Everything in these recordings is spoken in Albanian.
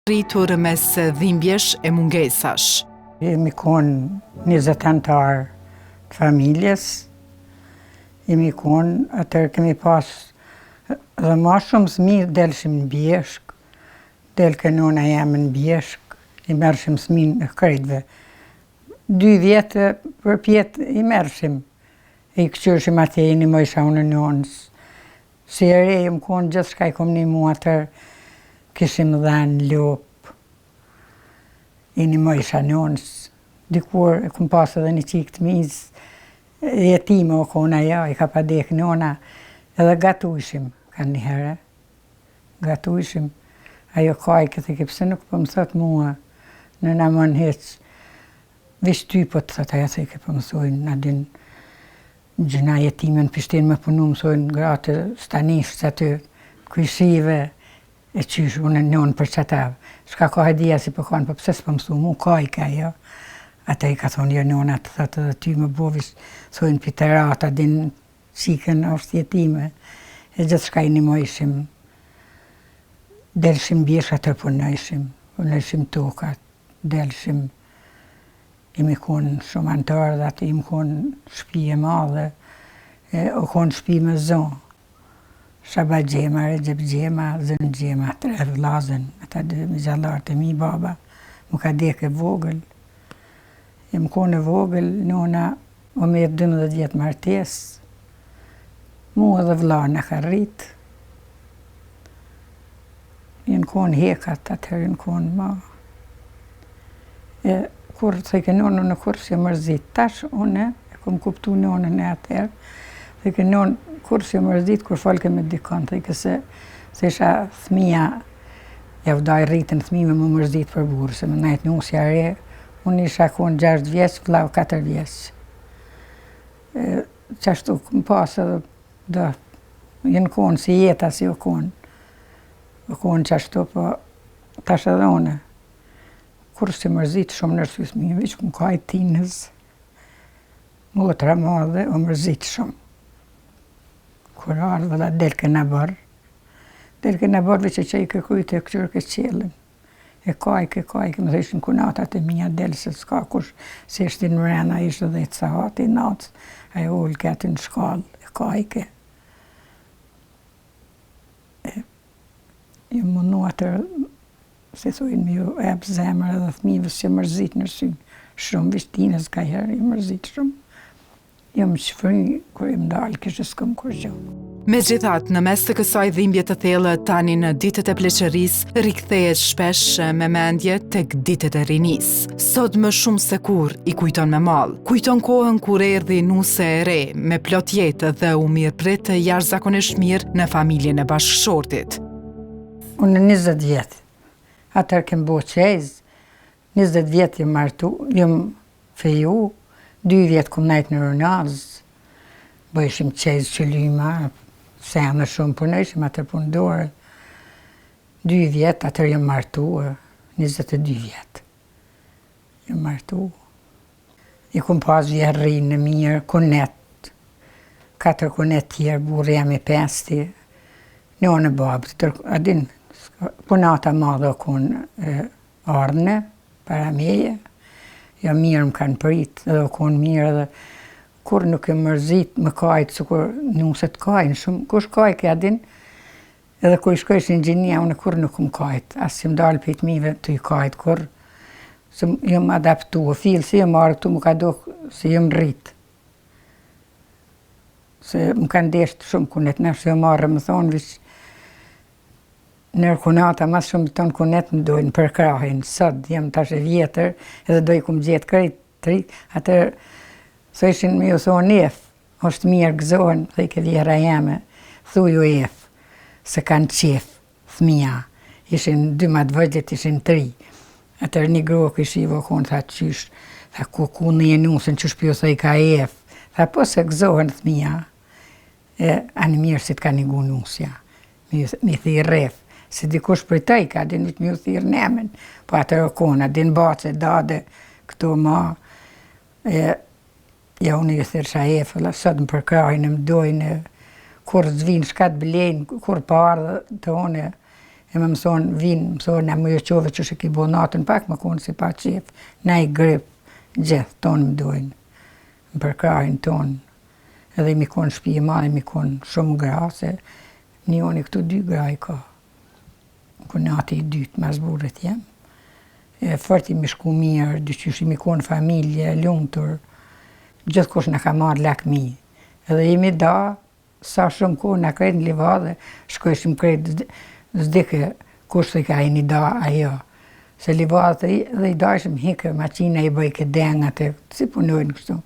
Rritur mes dhimbjesh e mungesash. Jemi konë 20 anëtar të familjes, jemi konë, atër kemi pas dhe ma shumë smirë delshim në bjeshk, del kënona jam në bjeshk, i mershim smin në krejtve. 2 vjetë për pjetë i mershim, i këqyrshim atje i një mojsha unë në nonës. Si e re, më konë gjithë shka i kom një mua atër, kishim dhenë lopë, i një mojsha nonës. Dikur e kom pasë edhe një qikë të mizë, jetime o kona ja, i ka pa dek nona, edhe gatujshim, ka një herë, gatujshim. Ajo kajke të kipse nuk po më thot mua, në në më nëheq, vish ty po të thot, ajo të ke po mësojnë, në din gjëna jetime në pishtin me punu, mësojnë gratë, stanishtë aty, kujshive, e qysh, unë në nënë për qëtavë. Shka ka hedia si për kanë, për pëse s'pë mësu mu, kajke ajo. Ata i ka thonë, jo nëna të thotë edhe ty më bovish, thojnë piterata, din qikën është jetime. E gjithë shka i një mojshim, delshim bjesh atër punojshim tokat, delshim, imi konë shumë antarë dhe atë imi konë shpi e madhe, o konë shpi me zonë. Shaba Gjema, Recep Gjema, Zën Gjema, 3 vllazën, ata 2 me gjallarë të mi baba, më ka deke vogël. E më kone vogël, nona o me 12 vjetë martes, mu edhe vlarë në ka rritë. Jenë kone hekat, atër jenë kone ma. E kur të ke nonë në kur që mërzit, tash une, e kom kuptu nonën e atër, dhe ke nonë kur që mërzit, kur folke me dikon, dhe ke se isha thmija, ja vdaj rritën thmime më mërzit për burë, se më najtë në usja re, unë isha konë 6 vjeç, vlau 4 vjeç. Qashtu më pasë dhe jenë konë si jeta si o konë qashtu, po tash edhe une. Kur që mërzit shumë nërësys mi, veç këmë ka i tinës, motra madhe, o mërzit shumë. Kur ardhë dhe delke në bërë, veç e që i kërkujtë e këqyrë këtë qelën. E kajke, më dhe ishin kunatat e mija delë, se s'ka kush, se ishte në mrena, ishte dhe i të sahati natës, a e ullë këtë në shkallë, e kajke. Ju mundu atër, se thujnë mi ju ebë zemër edhe thmivës që mërzit në synë, shumë vishtinës ka herë, i mërzit shumë. Jo më qëfëri, kur i më dalë, kështë s'këm kur gjo. Megjithatë, në mes të kësaj dhimbje të thellë, tani në ditët e pleqërisë, rikthehet shpesh me mendje tek ditët e rinisë. Sot më shumë se kur i kujton me mall. Kujton kohën kur erdhi nuse e re, me plot jetë dhe u mirëprit jashtëzakonisht mirë në familjen e bashkëshortit. Unë 20 vjetë, atër kem bo qejz, 20 vjetë jëm martu, jëm feju, 2 vjetë kum najtë në Ronaz, bëjshim qejz qëlyma, se janë shumë punojshim atër pundore. 2 vjetë, atër jëm martu, 22 vjetë. Jëm martu. I kum pas vjerri në mirë, kunet, 4 kunet tjerë, burë jam i 5, në në babë, adin, punata madhe o kun ardhne, para meje, jo mirë më kanë prit, edhe o kun mirë edhe, kur nuk e mërzit më kajtë, se kur nuset kajnë shumë, kush kajke adin, edhe kur i shkojsh në gjinia, unë kur nuk më kajtë, asë që më dalë për i t'mive të i kajtë, kur, se jëm adaptu, o filë, se jëm arë këtu, më ka do, se jëm rritë. Se më kanë deshtë shumë kunet, nështë jëm arë, më thonë, vish, nërë kunata, mas shumë tonë kunet më dojnë për krahin, sot jam tash e vjetër, edhe dojë kumë gjetë krejtë, atër, so ishin me ju thonë ef, është mirë gëzohen, dhe i ke vjera jeme, thuju ef, se kanë qef, thmija, ishin 2 matë vëgjet, ishin 3, atër një grokë ishi i vokonë, tha qysh, tha ku në jenusën, qysh pjo thë i ka ef, tha po se gëzohen thmija, anë mirë si t'ka një gunusja, mi thirë ref, se dikush për taj ka, din vitë mi u thirë nemen, po atër o kona, din bace, dade, këto ma, ja unë ju thirë qa efëlla, sot më përkrajnë, më dojnë, kur zvinë shkat blejnë, kur parë të une, E më mëson, mëson e më joqove që shë ki bo natën pak, më konë si pa qef, na i grip, gjithë tonë më dojnë, më përkrajnë tonë. Edhe mi konë shpije madhe, mi konë shumë gra, se një oni këtu 2 gra i ka. Kënë ati i dytë, mas burët jem. Fort i mi shku mirë, dyqysh i mi konë familje, lumëtur, gjithë kush në ka marrë lakmi. Edhe jemi da, sa shumë kohë në krejtë në livadhe, shkojshim krejtë, zdike kush të ka i një da ajo. Se livadhe dhe i dajshim hike, maqina i bëjke dengat, si punojnë kështu,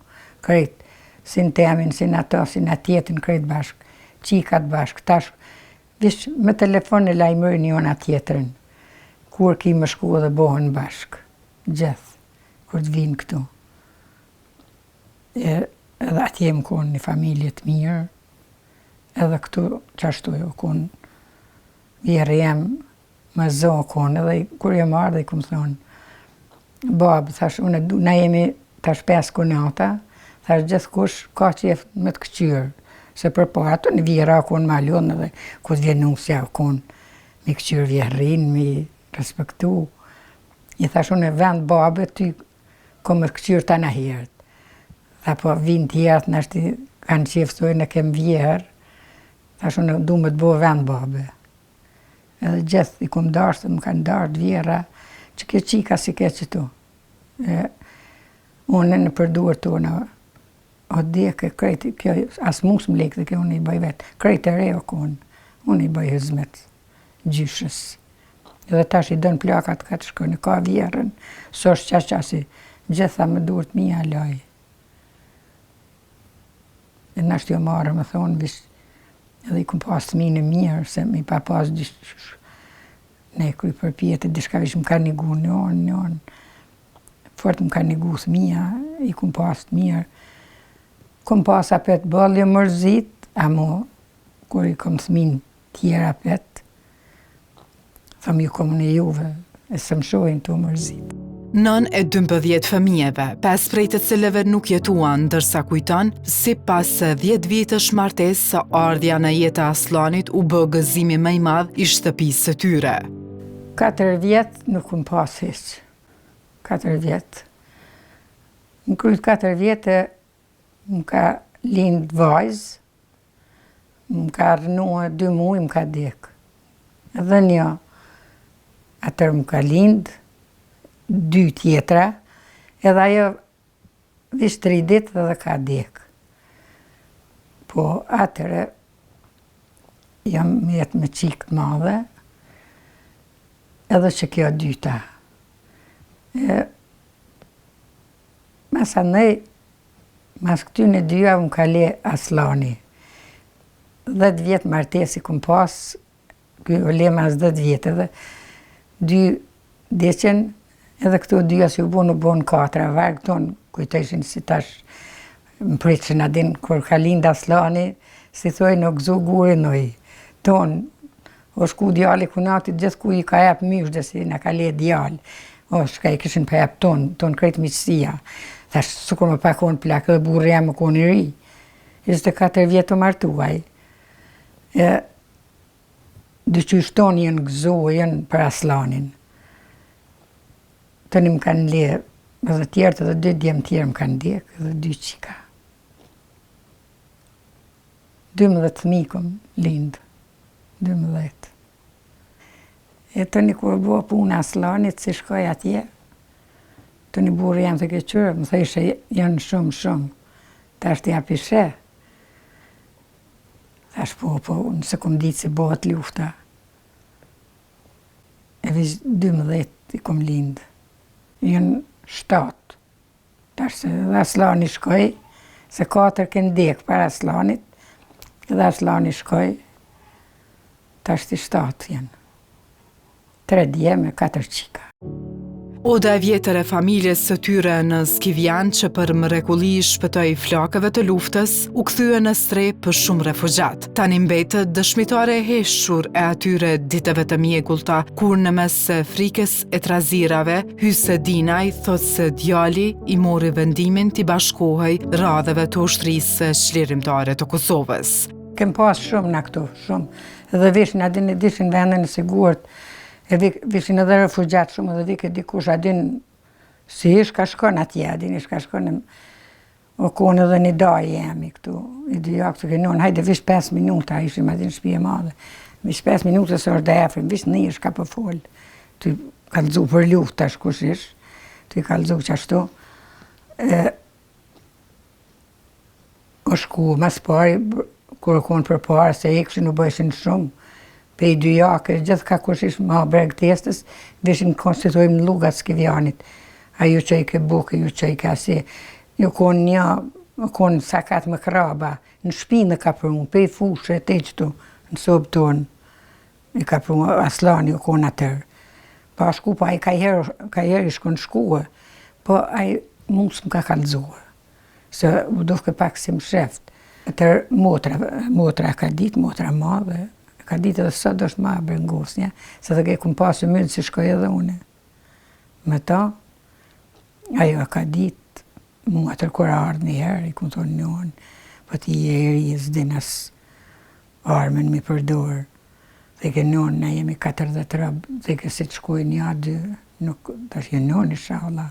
krejtë, si në temin, si në ato, si në tjetën, krejtë bashkë, qikat bashkë, tash, vish me telefon e lajmërin njona tjetërin, kur ki më shku dhe bohën bashkë, gjithë, kur të vinë këtu. Edhe atje më konë një familje të mirë, edhe këtu qashtu jo konë, vjerë jem, më zohë konë, edhe kur jem ardhe i këmë thonë, babë, thash, na jemi tash 5 konata, thash gjithë kush ka qef me të këqyrë, se për po ato në vjera konë ma ljonë edhe ku të vjenë nusja konë mi këqyrë vjerrin, mi respektu. I thash unë e vend babë, ty kom të këqyrë ta në herët. Tha po vinë tjertë, nashti kanë qefësojnë e kem vjerë, thash unë du me të bo vend babë. Edhe gjithë i kom dashtë, më kanë dashtë vjera, që kjo qika si ke qëtu. Unë në përduar tonë, o dike, krejti, kjo, as mus më lekë dhe kjo unë i bëj vetë. Krejti e reo konë, unë i bëj hizmet, gjyshës. Edhe tash i dënë plakat ka të shkojnë, ka vjerën, so është qasi, gjitha më durët mija loj. E nashtë jo marë, më thonë, vish, edhe i kum pas të mine mirë, se mi pa pas gjyshës. Ne kuj përpjetë, dishka vish më ka nigu njën, fort më ka nigu së mija, i kum pas të mirë. Kom pas apet bëllë mërzit, amo, kur i kom thmin tjera apet, thëm ju kom në juve, e së më shojnë të mërzit. Nën e 12 fëmijeve, 5 prej të cilëve nuk jetuan, ndërsa kujton, si pas 10 vitësh martes së ardhja në jetë Aslanit u bë gëzimi më i madh i shtëpisë së tyre. 4 vjetë nuk kom pas hiq. 4 vjetë. Në kryt 4 vjetë, më ka lindë vajzë, më ka rënua 2 muaj, më ka dekë. Edhe një, atër më ka lindë, 2 tjetra, edhe ajo vish 3 ditë edhe ka dekë. Po atëre, jam jetë me qikë madhe, edhe që kjo dyta. Masa nej, mas këtyne 2 më ka le Aslani. 10 vjetë martesi këm pas, kjo le mas 10 vjetë edhe 2 deqen, edhe këto 2 si u bonë 4, vargë tonë kujtëshin si tash më pritë që në din, kur ka lind Aslani, si thoi në gëzu guri nëj, tonë, o shku djali kunatit, gjithë ku i ka jep mysh dhe si në ka le djali, o shka i këshin pa jep tonë krejtë miqësia. Thash, sukur më pa konë plak, edhe burë jam më konë i ri. 24 vjetë të martuaj. Dyqysh tonë jenë gëzo, jenë për Aslanin. Tëni më kanë le, edhe tjertë, edhe 2 djemë tjerë më kanë dekë, edhe 2 qika. 12 mikëm lindë, 12. Tëni kur bo punë Aslanit, si shkoj atje, të një burë jam të keqërë, më thëshe janë shumë, ta është ja pishe. Thash po, nëse kom ditë si bëhet lufta. E vish 12 i kom lindë. Janë 7. Tash se dhe Aslani shkoj, se 4 kënë dekë për Aslanit, dhe Aslani shkoj, tash ti 7 janë. 3 djemë, 4 qika. Oda e vjetër e familjes së tyre në Skivjan që për mrekulli shpëtoi flakëve të luftës, u kthye në strep për shumë refugjat. Tani mbetet dëshmitare e heshtur e atyre ditëve të mjegullta, kur në mes frikës e trazirave, Hyse Dinaj thot se djali i mori vendimin t'i bashkohej radheve të ushtrisë çlirimtare të Kosovës. Kem pas shumë në këtu, shumë. Edhe vishin adin e dishin vendin e sigurt, e vishin edhe refugjat shumë, edhe vike dikush adin si ish ka shkon atje, adin ish ka shkon o konë edhe një daj jemi këtu, i dy jakë të kënon, hajde vish 5 minuta, ishim adin shpije madhe. Vish 5 minuta se është efrim, vish një ish ka për fol. Ty kalëzu për luft tash kush ish, ty kalëzu qashtu. O shku, mas pari, kur konë për parë, se ikshin u bëjshin shumë, pe i dy jakë, gjithë ka kush ish ma breg testës, vishin konstituojmë në lugat Skivjanit. A ju që i ke buke, ju që i ke asi. Ju konë një, konë sakat më kraba, në shpinë ka për unë, pe i fushë, te qëtu, në sobë tonë, i ka për unë, aslani ju konë atër. Pa shku, pa i ka herë i shkon shkuë, po a i musë më ka kalëzuë. Se u dufke pak si më sheft. Atër motra ka ditë, motra madhe, ka ditë edhe sot është ma brengosnja, se dhe ke kumë pasë myndë si shkoj edhe une. Me ta, ajo ka ditë, mu atër kur ardhë një herë, i kumë thonë njën, po ti je i ri, s'dinas armen mi përdorë. Dhe ke njën, ne jemi 40 rëbë, dhe ke si të shkoj një, dy, nuk, tash je njën i shala.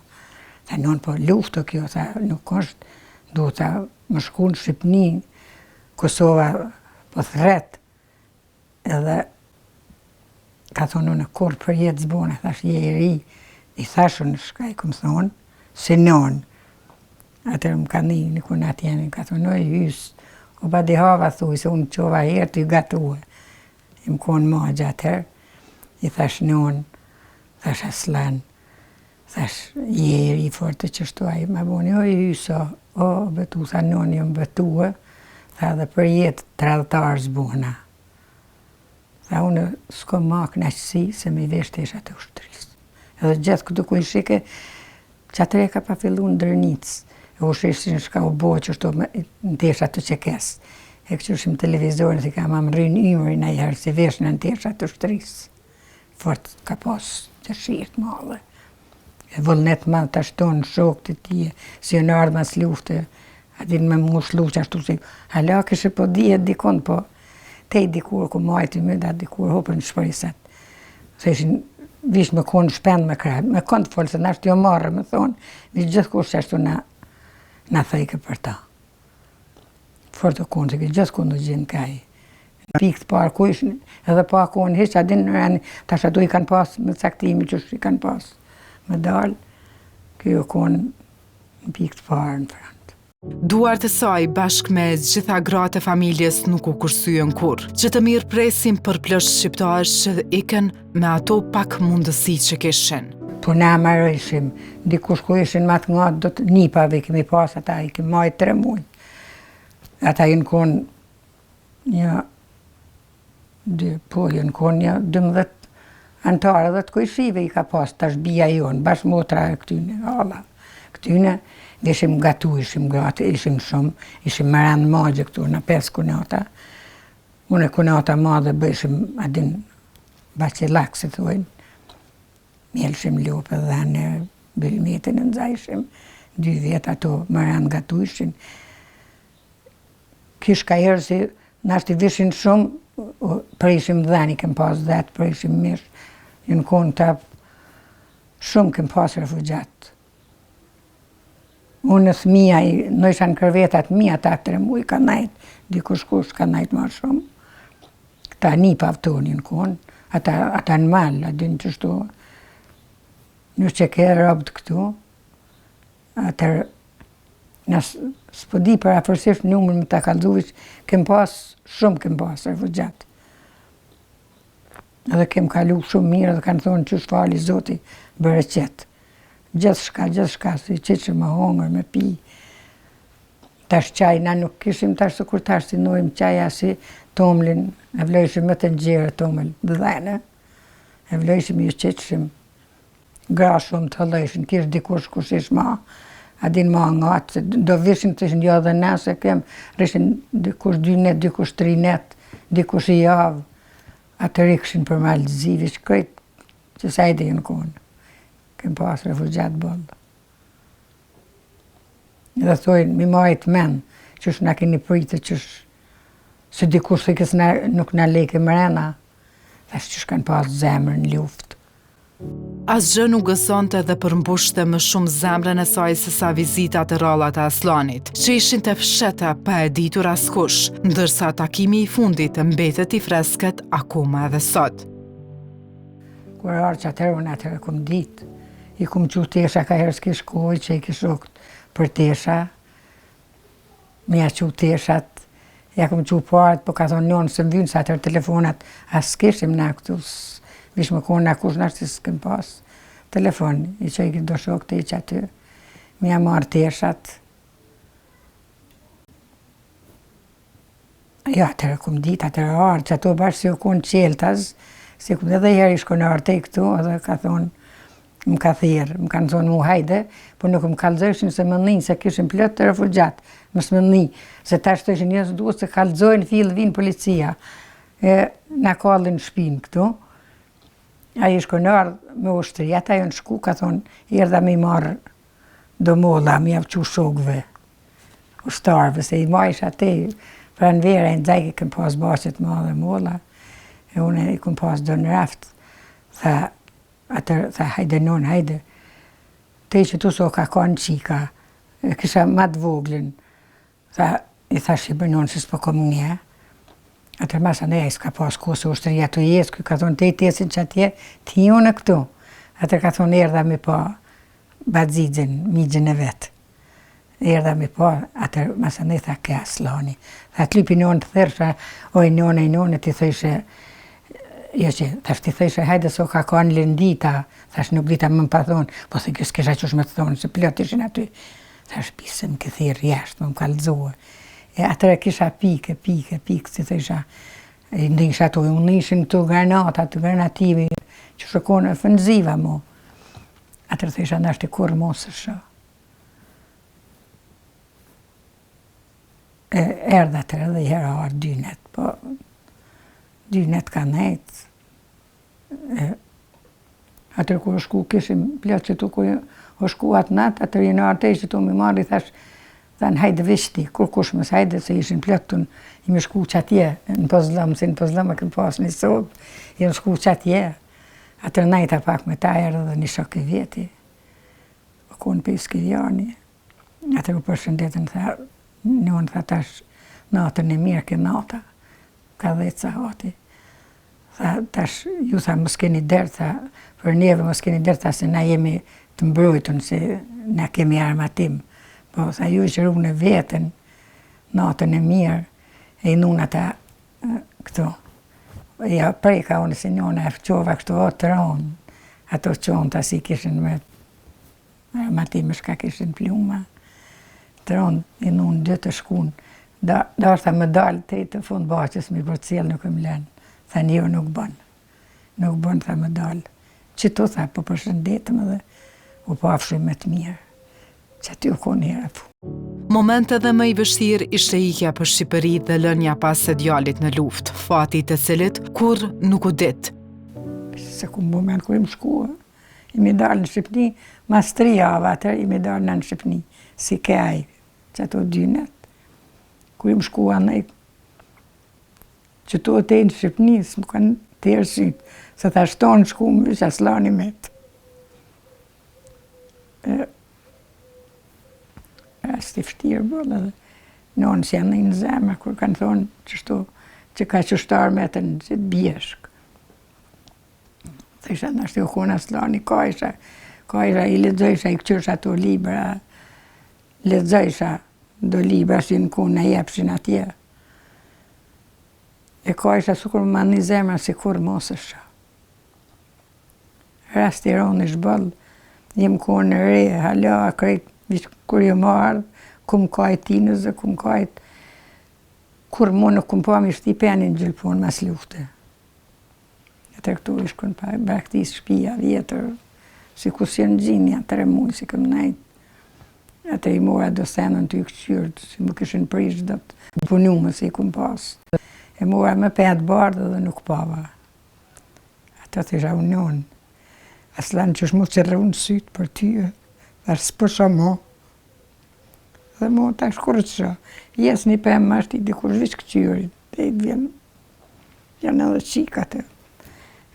Tha njën, po luftë kjo, tha, nuk është, do të më shku në Shqipni, Kosova po thret, edhe ka thonë në kur për jetë zbone, thash je i ri, i thashu në shkaj, këmë thonë, si non. Atër më ka një kur në atjeni, ka thonë, oj hysë, o ba di hava thuj, se unë qova herë të i gatuë. I më konë ma gjatër, i thash non, thash aslan, thash je i ri fort të qështu, a i ma boni, oj hysë, o, betu, tha noni më betuë, tha dhe për jetë tradhtarë zbona. Tha unë s'ko ma knaqësi se me i vesh të isha të ushtërisë. Edhe gjithë këtu ku i shike, që atëre ka pa fillu në drënicë, e u sheshin shka u bo që shto në tesha të qekesë. E këqyshim televizorin, si ka ma më rrinë imërin a i herë, si vesh në tesha të ushtërisë. Fort ka pas të shirtë madhe. E vullnet ma të ashtonë shokë të tije, si në ardhë mas lufte, adin me mu shlu që ashtu si, hala kështë po dijet dikon, po te i dikur, ku majtë i mënda dikur, hopën në shpërisat. Se ishin, vish me konë shpend me kraj, me konë të folë, se në ashtë jo marrë, me thonë, vish gjithë kush që ashtu na thejke për ta. Fort të konë, se ke gjithë konë në gjinë kaj. Në pikë të parë ku ishin, edhe pa konë hish, adin në rani, tash ato i kanë pas, me caktimi që i kanë pas. Me dalë, kjo konë në pikë të parë në front. Duart e saj bashkë me gjitha gratë e familjes nuk u kursyën kur, që të mirë presim për plësh shqiptarë që iken me ato pak mundësi që kishin. Po na marrëshim, dikush ku ishin ma të ngatë, do të nipave kemi pas, ata i kemi majtë 3 muaj. Ata i në konë një 12 antarë dhe të kujshive i ka pas, tash bia jonë, bashkë motra e këtyne, alla. Këtyne, ishim gatu, ishim gratë, ishim shumë, ishim më randë magje këtu, në 5 kunata. Unë e kunata madhe bëjshim, adin, baqelak, se thujnë. Mjelshim lopë dhe në bëllmetin në nëzajshim, 2 vjetë ato më randë gatu ishin. Kish ka herë si, nashti vishin shumë, prejshim dheni, kem pas 10, prejshim mish. Në konë të shumë kem pas refugjatë. Unë thmija, në isha në kërvetat mija, ta 3 muaj ka najtë, dikush kush ka najtë ma shumë. Ta një pavtoni në konë, ata në malë, adin qështu. Në që ke robët këtu, atër, nësë s'po di për afërsisht numër më të kalzuvish, kem pas refugjatë. Edhe kem kalu shumë mirë dhe kanë thonë që shfali Zoti bërë qetë. Gjithë shka, si që më hongër, me pi. Tash qaj, na nuk kishim tash se kur tash si nojmë qaja si tomlin, e vlojshim më të gjerë tomel dhene. E vlojshim i qeqshim, gra shumë të hëllojshim, kish dikush kush ish ma, adin ma ngatë, do vishim të ishën jo dhe nëse kem, rishin dikush 2 net, dikush 3 net, dikush i javë. Atë rikshin për malëzi, vish krejt që sajde në konë. Kem pas refugjatë bëllë. Dhe thojnë, mi majtë men, qësh na keni pritë, qësh se dikush se nuk na leke mrena, thash që shkan pas zemër në luft. Asgjë nuk gësonte dhe përmbushte më shumë zemrën e saj se sa vizitat e rallat e Aslanit, që ishin të fsheta pa e ditur askush, ndërsa takimi i fundit mbetet i freskët akoma edhe sot. Kur arë që atërë, unë atërë kum ditë, i kum që tesha ka herë s'ki shkoj, që i kishokt për tesha, me ja që teshat, ja kum që parët, po ka thonë njënë së mvynë, sa atërë telefonat, as s'kishim na këtu, vish më konë na kush nashtë si s'kem pas telefon, i që i do shok të i që aty, me ja marë teshat. Ja, atërë kum ditë, atërë arë, që ato bashkë si u konë qeltaz, si kum edhe herë i shkone arë të i këtu, edhe ka thonë, më ka thirë, më kanë thonë mu hajde, po nuk më kalëzëshin se më njën, se kishim plët të refugjat, mësë më njën, se ta shtë ishin njësë duhet se kalëzojnë fillë vinë policia, na kallin shpinë këtu, a i shkonar me ushtri, ata jo në shku, ka thonë, erdha me i marë do molla, me javë që shokve, ushtarve, se i majsh ate, pra në vera, i në dzajke këm pas bashkët ma dhe molla, e une i këm pas do në raft, tha hajde non, hajde, te që tu so ka kanë qika, kisha ma të voglin, i tha shqipër non, që s'po kom nje, atër masa ne, i s'ka pas kose ushtëria të jesë, ka thonë te i tesin që atje, ti jo në këtu, atër ka thonë erdha me pa badzidzin, migjën e vetë, erdha me pa, atër masa ne tha ke Aslani, tha t'lypi non të thërsha, oj non, ti thëshe, jo që, thash ti thëshe, hajde so ka kanë lëndita, thash nuk dita më pa thonë, po se s'kesha qësh me të thonë, se plot ishin aty, thash pisëm këthirë jashtë, më kalëzohë. E atëre kisha pike, si thësha, ndisha ato, unë ishin të granata, të granative, që shokone ofenziva mo. Atëre thësha, nashtë i kur mos është. Erdha atëre dhe i hera arë dynet, po dynet ka nejtë. Atër kur o shku kishim plot që tu ku o shku atë natë, atër i në artej që tu mi marri, thash, thanë hajde vishti, kur kush mës hajde, se ishin plot të i me shku që atje, në pozlëm, se në pozlëm e këm pas një sobë, i në shku që atje, atër najta pak me ta erë dhe një shok i vjeti, o konë për i skivjani, atër u përshëndetën, tha, njën tha tash, natën e mirë ke nata, ka dhejtë sa hati, tha tash, ju tha mos keni derë, tha, për neve mos keni derë, tha se na jemi të mbrojtën, se na kemi armatim, po tha ju që rrugë në vetën, natën e mirë, e i nuna ta këto. Ja preka unë se njona e fqova kështu o të ronë, ato qonë ta si kishin me armatime shka kishin pluma. Të ronë i nunë dy të shkun, da është ta më dalë të i të fund baqës mi për cilë nuk më lenë. Tha një nuk bënë, tha më dalë. Që tu tha, po përshëndetëm edhe u pafshim me të mirë. Që aty u konë hera pu. Momente dhe më i vështirë ishte ikja për Shqipëri dhe lënja pas së djalit në luftë, fati të cilit kur nuk u ditë. Se ku moment kur im shkua, i mi dalë në Shqipni, mas 3 javë atër i mi dalë në Shqipni, si kaj, që ato dynet. Kur im shkua në që to të në Shqipni, s'më kanë të erësit, se tha shtonë shku më vishë Aslani metë. Asti fështirë bëllë edhe nënë që janë në zemë, kur kanë thonë qështu, që ka qështarë me të në gjithë bjeshkë. Thësha nështë u konë Aslani, kajsha, i ledzojsha, i këqyrsha ato libra, ledzojsha do libra që në konë në jepshin atje. E kajsha sukur më një zemra si kur mos është. Rasti ronë ish bëllë, jem konë në re, hala, krejt, kur jo marrë, kum kajt tinës dhe kum kajt, kur mu nuk kum pa mi shtipenin gjilpon mas lufte. Atër këtu ishkën pa braktis shpia vjetër, si ku si në gjinë, janë 3 muaj, si këm najtë. Atër i mora do senën të i këqyrët, si më këshën prish do të punumë si kum pas. E mora me 5 bardë dhe nuk pava. Atër të isha union. Aslan që shmu që rrënë sytë për tyë, dhe s'pësha mo. Dhe mo ta shkurë që jesë një pëmë ashtë i dikur vishë këqyrit. Te i janë edhe qika të.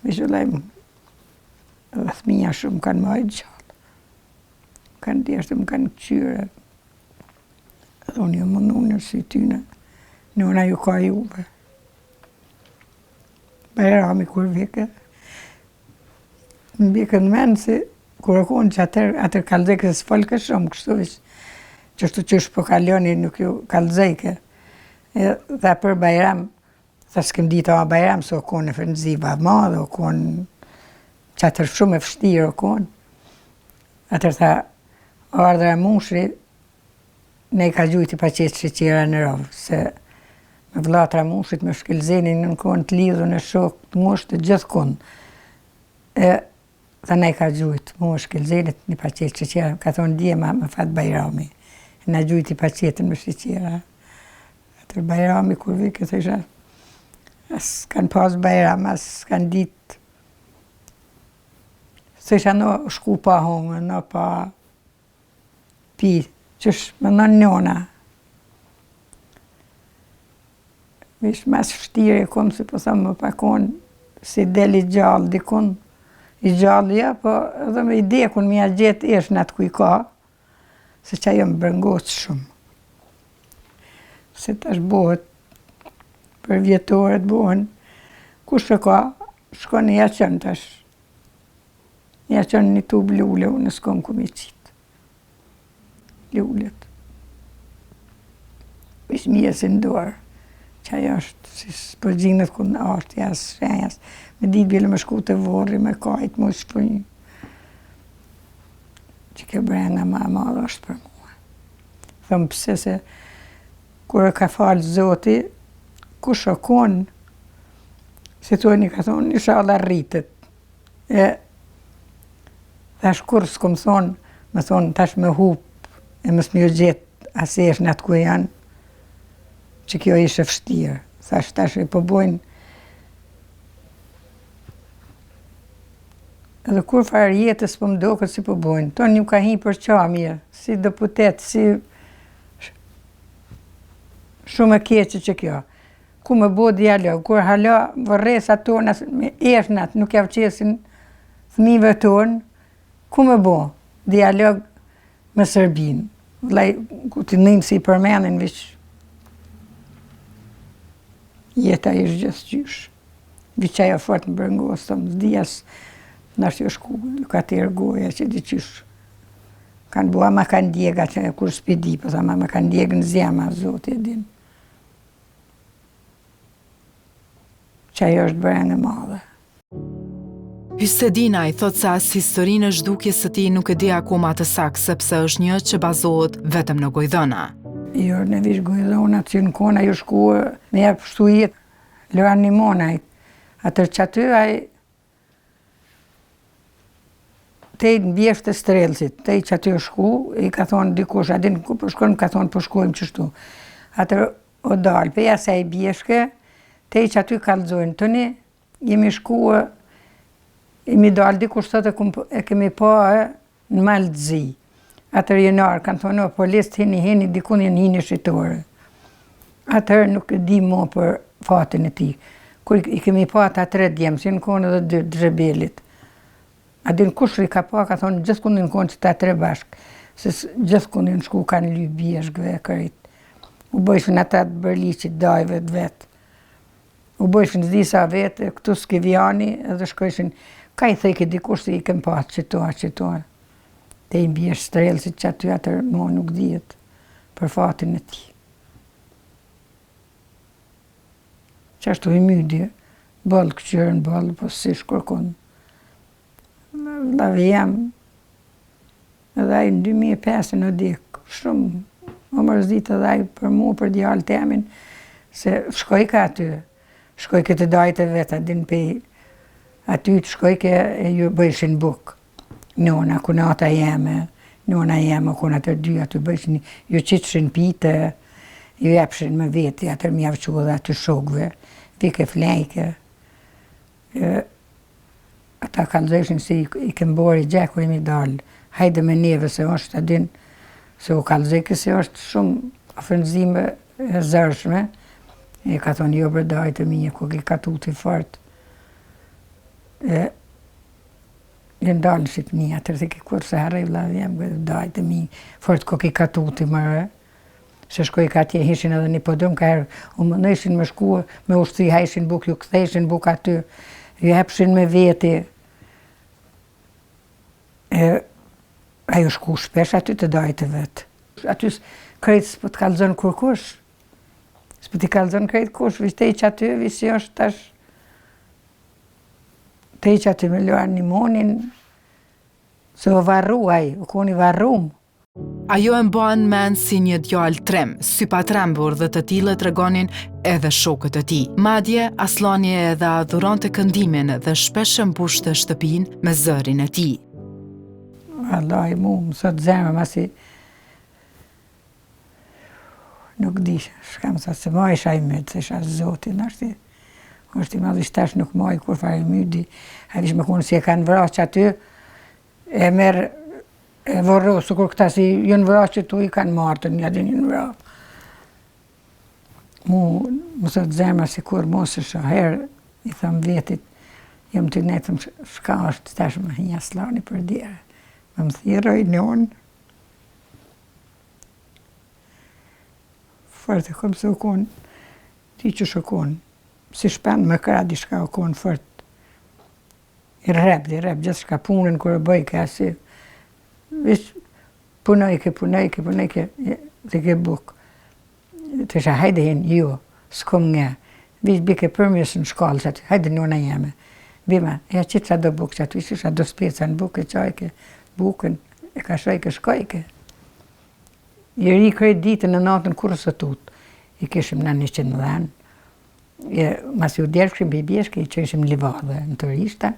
Vishëllajmë edhe thminja shumë kanë majtë gjallë. Kanë deshtë, më kanë qyre. Edhe unë jo mundu në si tyne. Nëna ju ka juve. Bajrami kur vike. Më bike në menë se kur e konë që atër kalzeke se s'folke shumë kështu vishë. Qështu qësh po kaloni nuk ju kalzeke. Dhe për Bajram, tha s'kem dita a Bajram, se o konë e fërnëziva madhe, o konë që atër shumë e fështirë o konë. Atër tha, ardhra mushri, ne i ka gjujti pa qetë shqeqira në rovë, se me vlatra mushrit me shkelzenin në konë të lidhë në shokë të mushë të gjithë konë. Tha ne i ka gjujtë, mu shkelzenit një pa qetë shqeqira, ka thonë dje ma më fatë Bajrami. Na gjujti pa qetën me shqeqira. Atër Bajrami kur vike të isha, as kanë pas Bajram, as kanë ditë. Se isha në shku pa hongë, në pa pi, qësh më në njona. Vish mas shtire e kom, se po thamë më pakon, si deli gjallë dikun, i gjallë ja, po edhe me ide kun mja gjetë esh në atë kuj ka, se që ajo më brëngosë shumë. Se tash bohet, për vjetoret bohen, kush e ka, shkon një qënë tash. Një qënë një tub lule, unë s'kom ku mi qitë. Lullet. Vish mjesë në dorë, që ajo është, si për gjinët ku në artë, jasë, shenjas, me ditë bile me shku të vorri, me kajtë, mu shpënjë. Që kjo brenda ma madhe është për mua. Thëmë pëse se, kur e ka falë Zoti, kush o konë, se të një ka thonë, një shala rritët. Thash kur s'kom thonë, me thonë tash me hup, e mës mjë gjetë asesh në atë ku janë, që kjo ishe fështirë. Thash tash e po bojnë. Edhe kur farë jetës po më do këtë si po bojnë. Tonë një ka hi për qamje, si deputet, si shumë e keqë që kjo. Ku me bo dialog, kur hala vërresa tonë, eshnat nuk javë qesin thmive tonë, ku me bo dialog me Serbinë. Vlaj, ku të nëjmë si i përmenin vishë. Jeta ishë gjithë qysh. Viqaja fort më brëngosë, thëmë, dhjas, nështë jo shku, ka të ergoja që di qysh. Kanë bua ma kanë djega që kur s'pidi, po thama ma kanë djegë në zjama, Zotë e din. Që ajo është bërë në madhe. Hysedina i thot se as historinë e zhdukjes së tij nuk e di akoma të saktë sepse është një që bazohet vetëm në gojdhëna. Jo, në vish gojdhona që në kona ju shku me ja pështu jetë, lëra një monaj. Atër që aty aj te i në bjesht të strelësit, te i që aty u shku, i ka thonë dikush, adin ku përshkojmë, ka thonë përshkojmë qështu. Atër o dalë, peja se i bjeshke, te i që aty kalzojnë tëni, jemi shku, jemi dalë dikush sot e kemi pa në Maldëzi. Atër jenarë kanë thonë, o polis të hini, dikun jenë hini shqitore. Atër nuk e di mo për fatin e ti. Kur i kemi pa ata 3 djemë, si në kone dhe 2 drebelit. A din kush i ka pa, ka thonë gjithë kundin konë që ta 3 bashkë, se gjithë kundin shku kanë ly bjeshkëve e kërit. U bëjshën ata të bërliqit dajve të vetë. U bëjshën disa vetë, këtu s'kivjani, edhe shkojshën, ka i thejke dikush se i kem pa qëtoa. Te i mbjesh strelësit që aty atër mua nuk dijet për fatin e ti. Qashtu i mydje, bëllë këqyrën bëllë, po si shkërkon. Lave jam, edhe ajë në 2005 në dikë, shumë, më mërzit edhe ajë për mu, për djallë temin, se shkoj ka aty, shkoj këtë dajtë e vetë, adin pej, aty të shkoj ke e ju bëjshin bukë. Nona, kunata jeme, nona jeme, kuna tër 2, aty bëjshin, ju qitëshin pite, ju jepshin me veti, atër mi javë që dhe aty shokve, vike flejke. Ata kalzëshin si i kembori gjekur i mi dalë, hajde me neve se është adin, se u kalzëki se është shumë ofenzime e zërshme, E ka thonë jo për dajtë të mija, ku ki ka tuti fort. Në dalë shqip një, atër se ki kur se harrej vladhe jem, dajtë të mija, fort ku ki ka tuti mërë. Se shkoj ka tje, hishin edhe një podum, ka herë, më nëshin me shkua, me ushtri, hajshin buk, ju këthejshin buk aty, ju hepshin me veti. Ajo shku shpesh aty të dajtë vetë. Aty krejtë s'po të kalëzën kur kush. S'po t'i kalëzën krejtë kush, vish të iq aty, vish që është tash. Të iq aty me luar një monin, se o varruaj, o koni varrum. Ajo e mban mend si një djalë trem, sy pa trembur dhe të tillë tregonin edhe shokët e tij. Madje Aslani edhe adhuronte këndimin dhe shpesh e mbushte shtëpinë me zërin e tij. Wallahi mu më sot zemër, masi nuk di, shkam sa se ma isha i mytë, se isha zotin, është i madhishtash nuk ma i kur fare i mydi, a vish me konë si e kanë vraq aty, e merë e vorrosu, kur këta si jënë vraq që tu i kanë martën, një adin jënë vraq. Më sot zemër, si kur mos është herë, i thëmë vetit, jëmë të netëm shka është tash më hinja Aslani për djerë. Më thiroj njën. Fort e kom se u konë, ti që shë konë, si shpend me kra di shka u konë fort. I rrep, gjithë shka punën kërë bëjke asi. Vish punojke, dhe ke buk. Të isha hajde hin, jo, s'kom nga. Vish bike përmjës në shkallë që aty, hajde njona jeme. Bima, ja qitë qa do buk që aty, isha do speca në buke, qajke, bukën, e ka shajke, shkojke. I ri krejt ditën në natën kurës së tut. I kishim në 100 dhenë. Mas ju djershkim për i bjeshke, i qëshim livadhe në të rishta.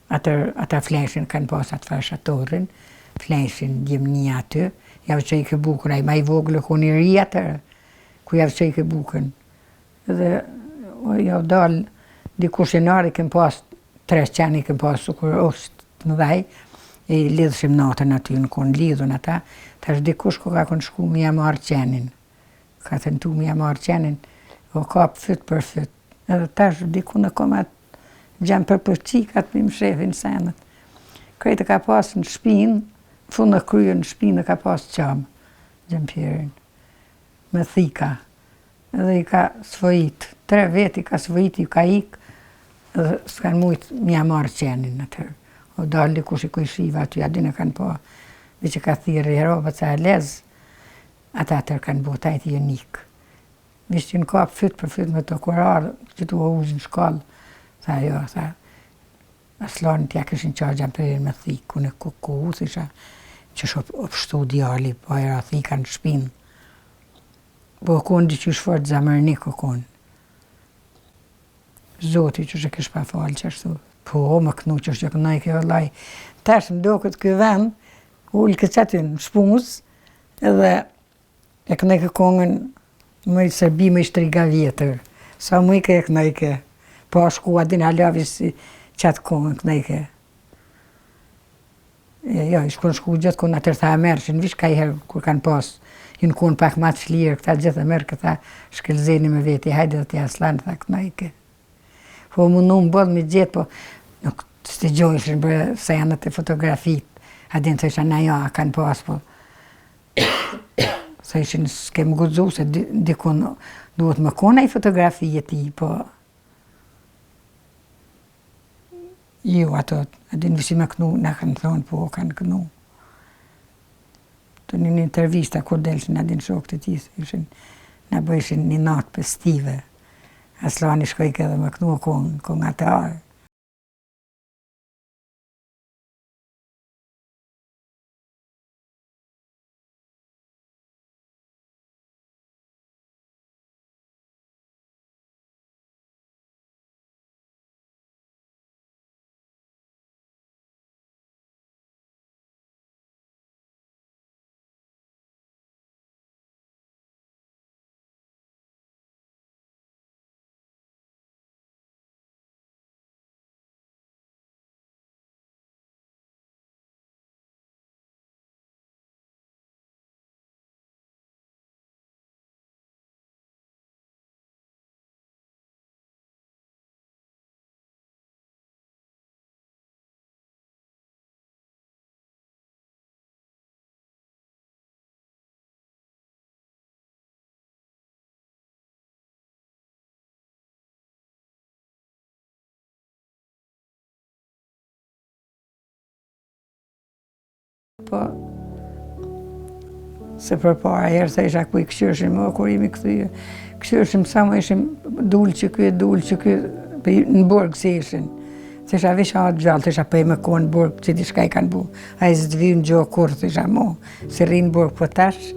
Ata fleshin kanë pas atë farshatorin, fleshin gjemni aty, javë që i ke bukën, a i ma i voglë, ku një ri atër, ku javë që i ke bukën. Dhe javë dalë, dikush e nari kem pas, 3 qenë i kem pas, kur është më dhej, i lidhëshim natën aty, në konë lidhën ata, tash dikush ku ka konë shku mi jam marë qenin. Ka tentu mi jam marë qenin, o kap fyt për fyt. Edhe tash diku në komat gjemë për përqikat me më shefin senët. Krejtë ka pas në shpinë, fund në kryën në shpinë ka pas qamë, gjemë pjerin, me thika. Edhe i ka svojit, 3 veti ka svojit, i ka ikë, edhe s'kanë mujtë mja marë qenin atër. O dalë dikush i kuj shiva aty, adin e kanë po, vi që ka thirë i robët sa e lezë, ata atër kanë bo tajti e nikë. Vishë që në kapë fyt për fyt me të kurarë, që tu o uzë në shkallë, tha jo, tha, Aslani t'ja këshin qarë gjamperin me thikë, unë e kuku, thisha, që shë opshtu djali, po e ra thika në shpinë. Po konë diqysh fort zamërnik o konë. Zoti që shë kësh pa falë që ashtu, po më kënu që shë kënaj kjo laj. Tash më do këtë kjo vend, ullë këtë qatë në shpunës, edhe e kënaj kë kongën më i Serbi më i shtriga vjetër. Sa më i ke e kënaj ke, po shku adin halavi si qatë kongën kënaj ke. Jo, i shku gjithë konë atër tha e merë, që në vish ka i herë kur kanë pas, i në konë pak matë shlirë, këta gjithë e merë, këta shkelzeni me veti, hajde dhe t'i Aslani, tha kënaj ke. Po më në më bodë me gjithë, po nuk të gjojshin për senët e fotografit. Adin të isha na ja, kanë pas, po. Sa ishin s'kem gudzu, se dikun duhet më kona i fotografie ti, po. Jo, ato, adin visi me kënu, na kanë thonë, po, kanë kënu. Të një intervista, kur delshin, adin shok të ti, ishin, na bëjshin një natë festive. Aslani shkojke edhe me kënu kongë atarë. po se përpara herë sa isha ku i këshyrshim, kur jemi këthyë, këshyrshim sa më ishim dul që ky, në burg si ishin. Se isha veç atë gjallë, se isha pëj me kohë në burg, që di shka i kanë bu. A i zdvi në gjohë kur, se isha mo, se rinë burg, po tash,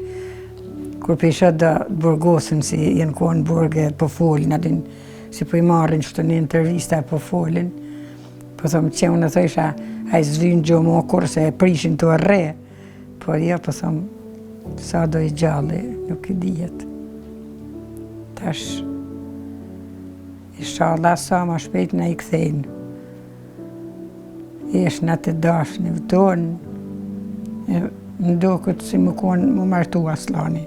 kur për isha dhe burgosin, si jenë kohë në burg e po folin, adin, si po i marrin që të një intervista e po folin, po thëmë që unë të isha, a i zdvi në gjohë mo kur, se e prishin të arre, po jo, po thëmë, sa do i gjalli, nuk i dijet. Tash, inshallah, sa ma shpejt në i kthejnë. Esh në të dashnë, vëtonë, më do këtë si më konë më martu aslani.